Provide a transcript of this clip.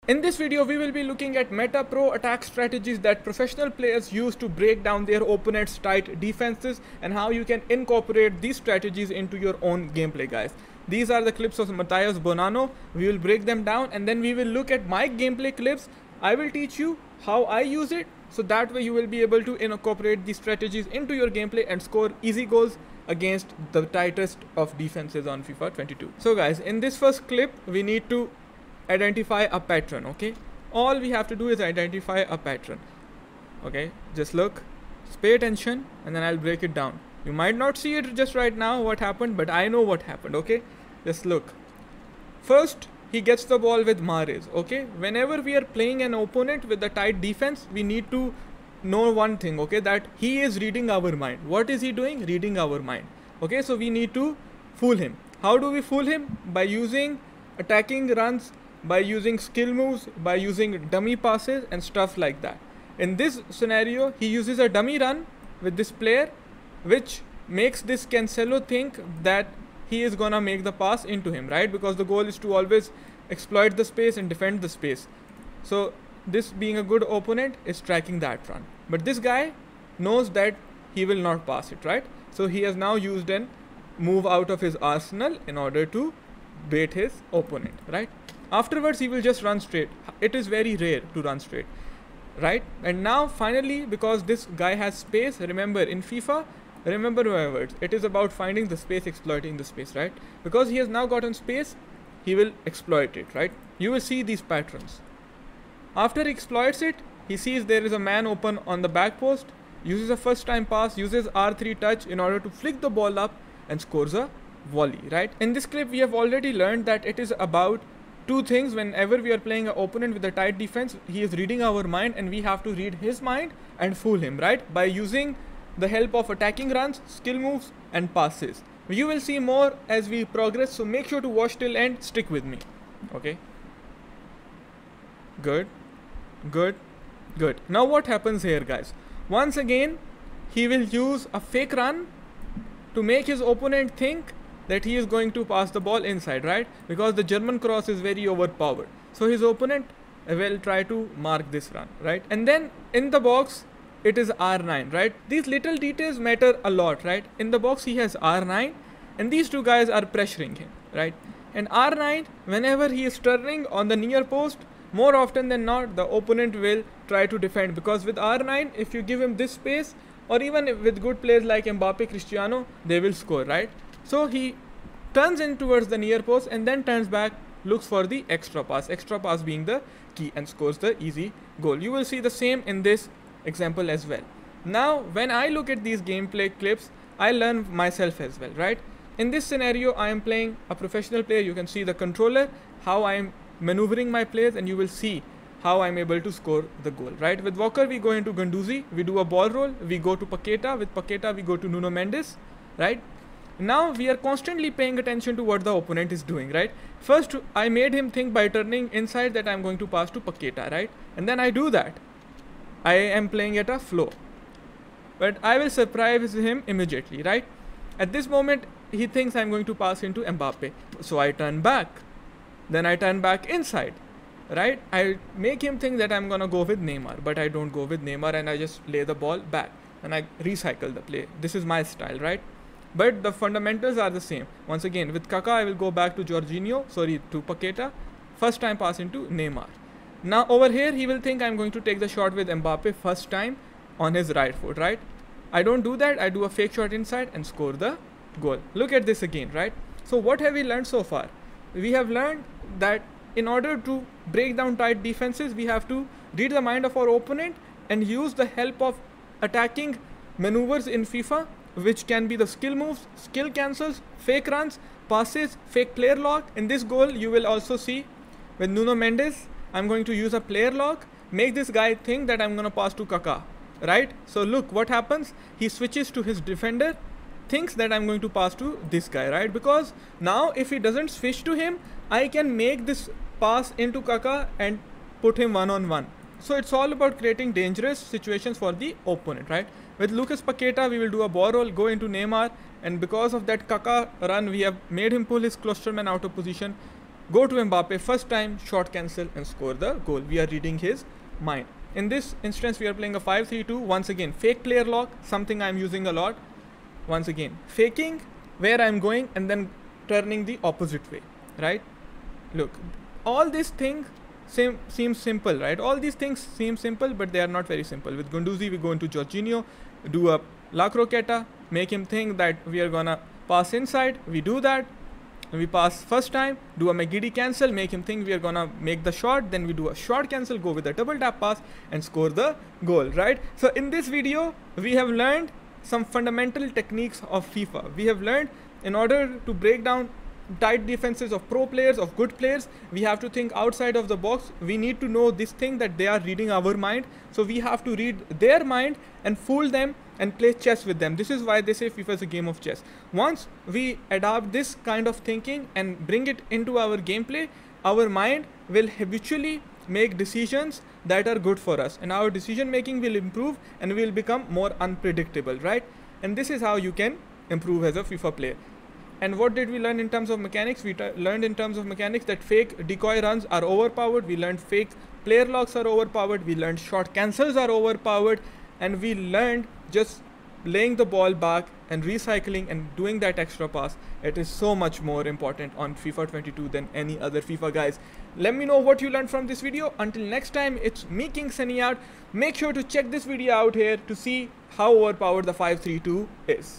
In this video, we will be looking at meta pro attack strategies that professional players use to break down their opponent's tight defenses and how you can incorporate these strategies into your own gameplay, guys. These are the clips of Matthias Bonanno. We will break them down and then we will look at my gameplay clips. I will teach you how I use it, so that way you will be able to incorporate these strategies into your gameplay and score easy goals against the tightest of defenses on FIFA 22. So guys, in this first clip, we need to identify a pattern. Okay, all we have to do is identify a pattern. Okay, just look, just pay attention, and then I'll break it down. You might not see it just right now what happened, but I know what happened. Okay, just look. First, he gets the ball with Mahrez. Okay, whenever we are playing an opponent with a tight defense, we need to know one thing, okay, that he is reading our mind. What is he doing? Reading our mind. Okay, so we need to fool him. How do we fool him? By using attacking runs, by using skill moves, by using dummy passes and stuff like that. In this scenario, he uses a dummy run with this player, which makes this Cancelo think that he is gonna make the pass into him, right? Because the goal is to always exploit the space and defend the space. So this, being a good opponent, is tracking that run. But this guy knows that he will not pass it, right? So he has now used an move out of his arsenal in order to bait his opponent, right? Afterwards, he will just run straight. It is very rare to run straight, right? And now finally, because this guy has space, remember in FIFA, remember my words, it is about finding the space, exploiting the space, right? Because he has now gotten space, he will exploit it, right? You will see these patterns. After he exploits it, he sees there is a man open on the back post, uses a first time pass, uses R3 touch in order to flick the ball up and scores a volley, right? In this clip, we have already learned that it is about two things. Whenever we are playing an opponent with a tight defense, he is reading our mind and we have to read his mind and fool him, right? By using the help of attacking runs, skill moves and passes. You will see more as we progress, so make sure to watch till end, stick with me. Okay. Good. Good. Good. Now what happens here, guys? Once again, he will use a fake run to make his opponent think that he is going to pass the ball inside, right? Because the German cross is very overpowered. So his opponent will try to mark this run, right? And then in the box, it is R9, right? These little details matter a lot, right? In the box, he has R9 and these two guys are pressuring him, right? And R9, whenever he is turning on the near post, more often than not, the opponent will try to defend, because with R9, if you give him this space, or even with good players like Mbappe, Cristiano, they will score, right? So he turns in towards the near post and then turns back, looks for the extra pass being the key, and scores the easy goal. You will see the same in this example as well. Now, when I look at these gameplay clips, I learn myself as well, right? In this scenario, I am playing a professional player. You can see the controller, how I am maneuvering my players, and you will see how I'm able to score the goal, right? With Walker, we go into Guendouzi, we do a ball roll, we go to Paqueta, with Paqueta, we go to Nuno Mendes, right? Now we are constantly paying attention to what the opponent is doing, right? First, I made him think by turning inside that I'm going to pass to Paqueta, right? And then I do that. I am playing at a flow. But I will surprise him immediately, right? At this moment, he thinks I'm going to pass into Mbappe. So I turn back. Then I turn back inside, right? I make him think that I'm going to go with Neymar, but I don't go with Neymar and I just lay the ball back and I recycle the play. This is my style, right? But the fundamentals are the same. Once again, with Kaká, I will go back to to Paqueta. First time pass into Neymar. Now over here, he will think I'm going to take the shot with Mbappe first time on his right foot, right? I don't do that. I do a fake shot inside and score the goal. Look at this again, right? So what have we learned so far? We have learned that in order to break down tight defenses, we have to read the mind of our opponent and use the help of attacking maneuvers in FIFA, which can be the skill moves, skill cancels, fake runs, passes, fake player lock. In this goal, you will also see with Nuno Mendes, I'm going to use a player lock, make this guy think that I'm going to pass to Kaká, right? So look what happens. He switches to his defender, thinks that I'm going to pass to this guy, right? Because now if he doesn't switch to him, I can make this pass into Kaká and put him one-on-one. So it's all about creating dangerous situations for the opponent, right? With Lucas Paqueta, we will do a ball roll, go into Neymar, and because of that Kaká run, we have made him pull his Klosterman out of position, go to Mbappe first time, shot cancel and score the goal. We are reading his mind. In this instance, we are playing a 5-3-2. Once again, fake player lock, something I'm using a lot. Once again, faking where I'm going and then turning the opposite way, right? Look, all these things seems simple, right? All these things seem simple, but they are not very simple. With Guendouzi, we go into Jorginho, do a La Croqueta, make him think that we are gonna pass inside. We do that. We pass first time, do a McGiddy cancel, make him think we are gonna make the shot. Then we do a short cancel, go with a double tap pass and score the goal, right? So in this video, we have learned some fundamental techniques of FIFA. We have learned in order to break down tight defenses of pro players, of good players, we have to think outside of the box. We need to know this thing that they are reading our mind. So we have to read their mind and fool them and play chess with them. This is why they say FIFA is a game of chess. Once we adopt this kind of thinking and bring it into our gameplay, our mind will habitually make decisions that are good for us, and our decision making will improve and will become more unpredictable, right? And this is how you can improve as a FIFA player. And what did we learn in terms of mechanics? We learned in terms of mechanics that fake decoy runs are overpowered. We learned fake player locks are overpowered. We learned short cancels are overpowered. And we learned just laying the ball back and recycling and doing that extra pass. It is so much more important on FIFA 22 than any other FIFA, guys. Let me know what you learned from this video. Until next time, it's me, King Sunny, out. Make sure to check this video out here to see how overpowered the 5-3-2 is.